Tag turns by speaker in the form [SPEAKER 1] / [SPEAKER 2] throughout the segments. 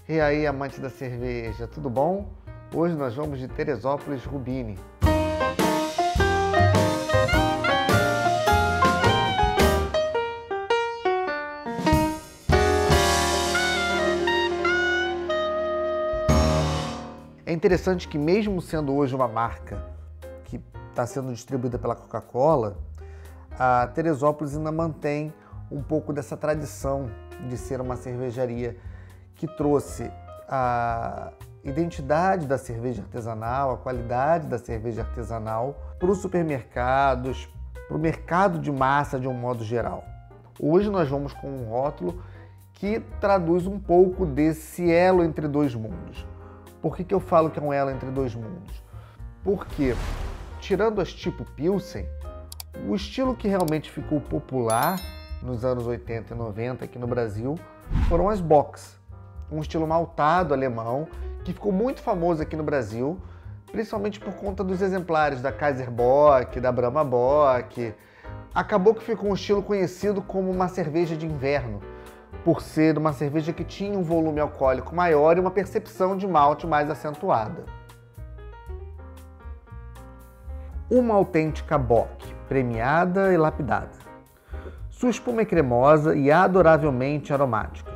[SPEAKER 1] E aí, amantes da cerveja, tudo bom? Hoje nós vamos de Teresópolis Rubini. É interessante que mesmo sendo hoje uma marca que está sendo distribuída pela Coca-Cola, a Teresópolis ainda mantém um pouco dessa tradição de ser uma cervejaria que trouxe a identidade da cerveja artesanal, a qualidade da cerveja artesanal para os supermercados, para o mercado de massa de um modo geral. Hoje nós vamos com um rótulo que traduz um pouco desse elo entre dois mundos. Por que eu falo que é um elo entre dois mundos? Porque, tirando as tipo Pilsen, o estilo que realmente ficou popular nos anos 80 e 90 aqui no Brasil foram as Bock, um estilo maltado alemão que ficou muito famoso aqui no Brasil, principalmente por conta dos exemplares da Kaiser Bock, da Brahma Bock. Acabou que ficou um estilo conhecido como uma cerveja de inverno, por ser uma cerveja que tinha um volume alcoólico maior e uma percepção de malte mais acentuada. Uma autêntica Bock, premiada e lapidada. Sua espuma é cremosa e adoravelmente aromática.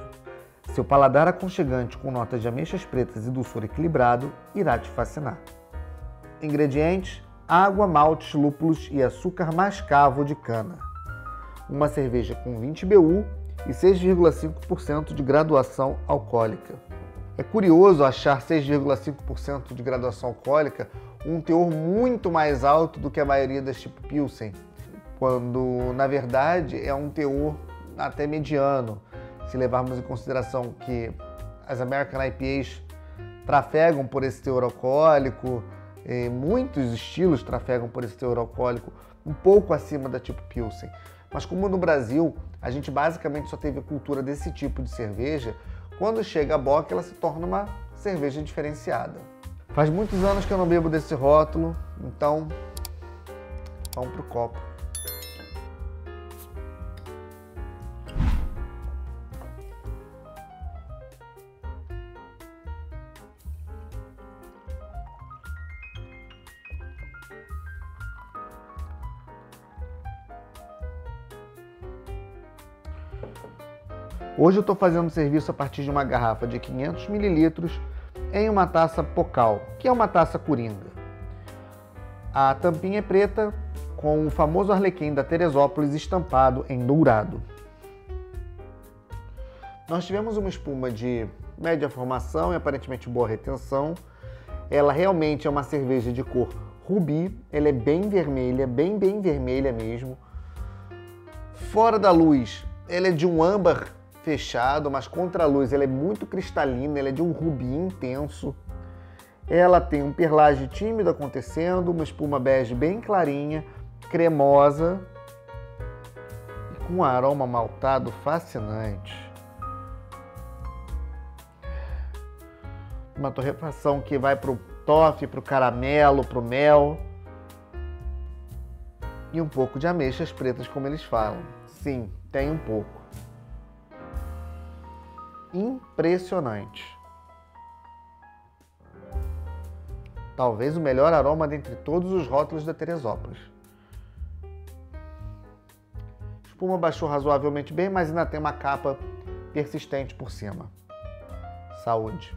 [SPEAKER 1] Seu paladar aconchegante com notas de ameixas pretas e dulçor equilibrado irá te fascinar. Ingredientes: água, maltes, lúpulos e açúcar mascavo de cana. Uma cerveja com 20 BU e 6,5% de graduação alcoólica. É curioso achar 6,5% de graduação alcoólica um teor muito mais alto do que a maioria das tipo Pilsen, quando na verdade é um teor até mediano, se levarmos em consideração que as American IPAs trafegam por esse teor alcoólico, muitos estilos trafegam por esse teor alcoólico um pouco acima da tipo Pilsen. Mas como no Brasil a gente basicamente só teve a cultura desse tipo de cerveja, quando chega a Bock ela se torna uma cerveja diferenciada. Faz muitos anos que eu não bebo desse rótulo, então vamos pro copo. Hoje eu estou fazendo serviço a partir de uma garrafa de 500 ml em uma taça Pocal, que é uma taça coringa. A tampinha é preta com o famoso arlequim da Teresópolis estampado em dourado. Nós tivemos uma espuma de média formação e aparentemente boa retenção. Ela realmente é uma cerveja de cor rubi, ela é bem vermelha mesmo. Fora da luz, ela é de um âmbar fechado, mas contra a luz ela é muito cristalina, ela é de um rubi intenso. Ela tem um perlage tímido acontecendo, uma espuma bege bem clarinha, cremosa e com um aroma maltado fascinante. Uma torrefação que vai para o toffee, para o caramelo, para o mel e um pouco de ameixas pretas, como eles falam. Sim, tem um pouco. Impressionante. Talvez o melhor aroma dentre todos os rótulos da Teresópolis. A espuma baixou razoavelmente bem, mas ainda tem uma capa persistente por cima. Saúde.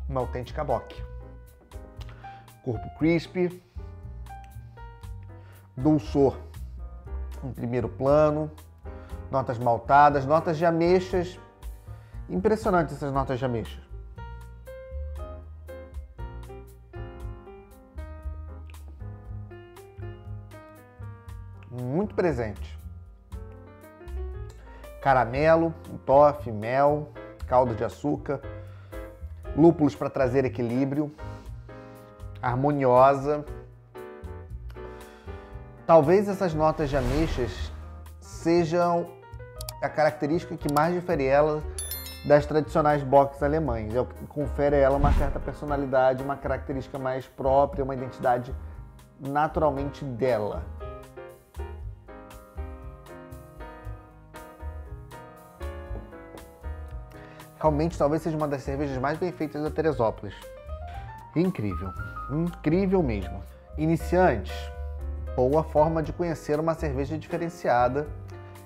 [SPEAKER 1] Uma autêntica Bock. Corpo crispy. Dulçor em primeiro plano, notas maltadas, notas de ameixas. Impressionante essas notas de ameixas. Muito presente. Caramelo, toffee, mel, caldo de açúcar, lúpulos para trazer equilíbrio, harmoniosa. Talvez essas notas de ameixas sejam a característica que mais difere ela das tradicionais Bocks alemães. É o que confere a ela uma certa personalidade, uma característica mais própria, uma identidade naturalmente dela. Realmente talvez seja uma das cervejas mais bem feitas da Teresópolis. Incrível, incrível mesmo. Iniciantes, boa forma de conhecer uma cerveja diferenciada,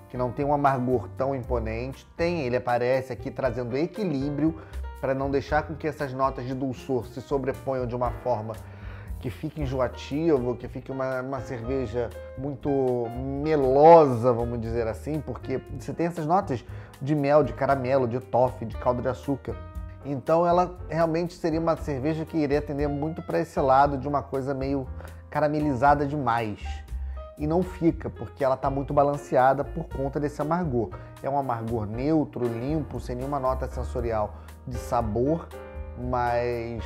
[SPEAKER 1] que não tem um amargor tão imponente. Ele aparece aqui trazendo equilíbrio para não deixar com que essas notas de dulçor se sobreponham de uma forma que fique enjoativo, que fique uma cerveja muito melosa, vamos dizer assim, porque você tem essas notas de mel, de caramelo, de toffee, de calda de açúcar. Então ela realmente seria uma cerveja que iria atender muito para esse lado de uma coisa meio caramelizada demais. E não fica, porque ela está muito balanceada por conta desse amargor. É um amargor neutro, limpo, sem nenhuma nota sensorial de sabor, mas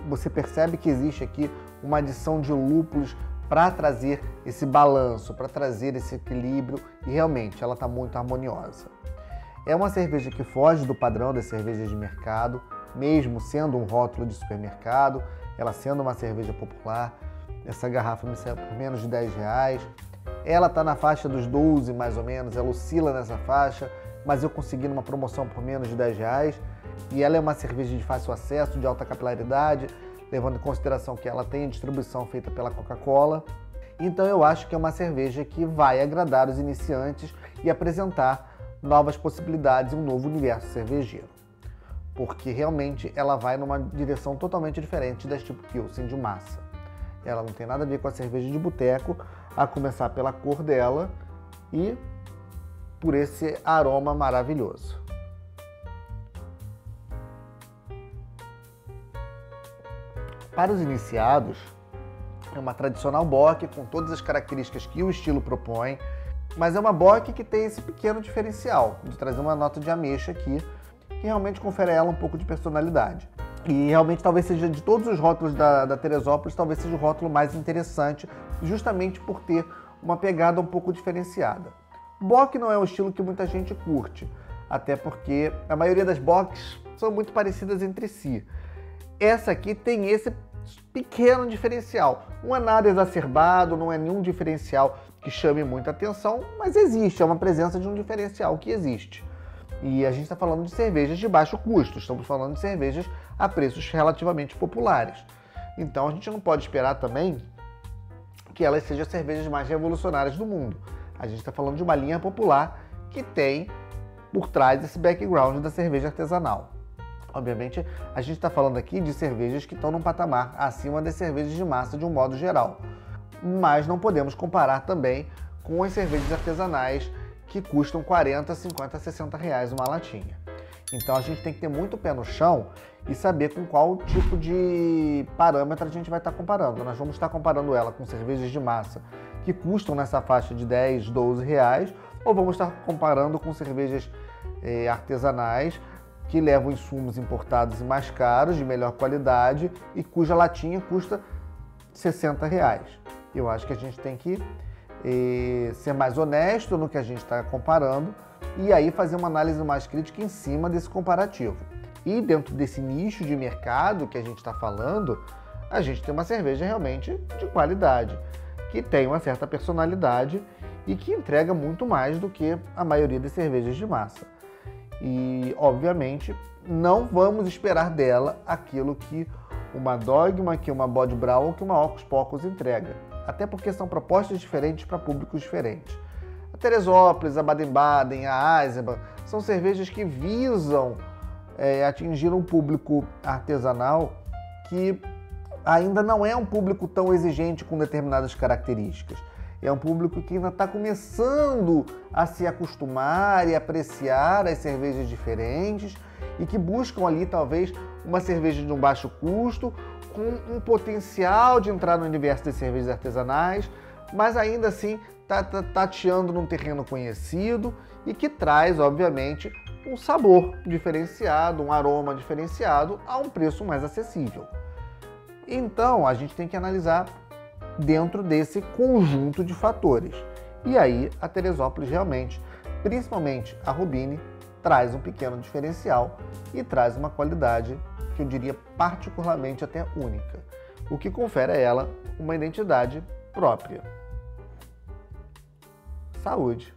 [SPEAKER 1] você percebe que existe aqui uma adição de lúpulos para trazer esse balanço, para trazer esse equilíbrio, e realmente ela está muito harmoniosa. É uma cerveja que foge do padrão das cervejas de mercado, mesmo sendo um rótulo de supermercado, ela sendo uma cerveja popular. Essa garrafa me saiu por menos de R$10. Ela está na faixa dos 12 mais ou menos, ela oscila nessa faixa, mas eu consegui numa promoção por menos de R$10. E ela é uma cerveja de fácil acesso, de alta capilaridade, levando em consideração que ela tem a distribuição feita pela Coca-Cola. Então eu acho que é uma cerveja que vai agradar os iniciantes e apresentar novas possibilidades, um novo universo cervejeiro. Porque realmente ela vai numa direção totalmente diferente das tipo Pilsen de massa. Ela não tem nada a ver com a cerveja de boteco, a começar pela cor dela e por esse aroma maravilhoso. Para os iniciados, é uma tradicional bock com todas as características que o estilo propõe, mas é uma bock que tem esse pequeno diferencial de trazer uma nota de ameixa aqui, que realmente confere a ela um pouco de personalidade. E realmente talvez seja, de todos os rótulos da Teresópolis, talvez seja o rótulo mais interessante, justamente por ter uma pegada um pouco diferenciada. Bock não é um estilo que muita gente curte, até porque a maioria das bocks são muito parecidas entre si. Essa aqui tem esse pequeno diferencial. Não é nada exacerbado, não é nenhum diferencial que chame muita atenção, mas existe, é uma presença de um diferencial que existe. E a gente está falando de cervejas de baixo custo, estamos falando de cervejas a preços relativamente populares. Então a gente não pode esperar também que elas sejam as cervejas mais revolucionárias do mundo. A gente está falando de uma linha popular que tem por trás esse background da cerveja artesanal. Obviamente, a gente está falando aqui de cervejas que estão num patamar acima das cervejas de massa de um modo geral. Mas não podemos comparar também com as cervejas artesanais que custam 40, 50, 60 reais uma latinha. Então a gente tem que ter muito pé no chão e saber com qual tipo de parâmetro a gente vai estar comparando. Nós vamos estar comparando ela com cervejas de massa que custam nessa faixa de 10, 12 reais, ou vamos estar comparando com cervejas artesanais que levam insumos importados e mais caros, de melhor qualidade, e cuja latinha custa 60 reais. Eu acho que a gente tem que ser mais honesto no que a gente está comparando e aí fazer uma análise mais crítica em cima desse comparativo. E dentro desse nicho de mercado que a gente está falando, a gente tem uma cerveja realmente de qualidade, que tem uma certa personalidade e que entrega muito mais do que a maioria das cervejas de massa. E, obviamente, não vamos esperar dela aquilo que uma Dogma, que uma Bod Brau ou que uma Ocus Pocus entrega. Até porque são propostas diferentes para públicos diferentes. A Teresópolis, a Baden-Baden, a Eisenbahn são cervejas que visam atingir um público artesanal que ainda não é um público tão exigente com determinadas características. É um público que ainda está começando a se acostumar e apreciar as cervejas diferentes e que buscam ali talvez uma cerveja de um baixo custo, com um potencial de entrar no universo das cervejas artesanais, mas ainda assim está tateando num terreno conhecido e que traz, obviamente, um sabor diferenciado, um aroma diferenciado a um preço mais acessível. Então, a gente tem que analisar dentro desse conjunto de fatores. E aí, a Teresópolis realmente, principalmente a Rubini, traz um pequeno diferencial e traz uma qualidade que eu diria particularmente até única, o que confere a ela uma identidade própria. Saúde!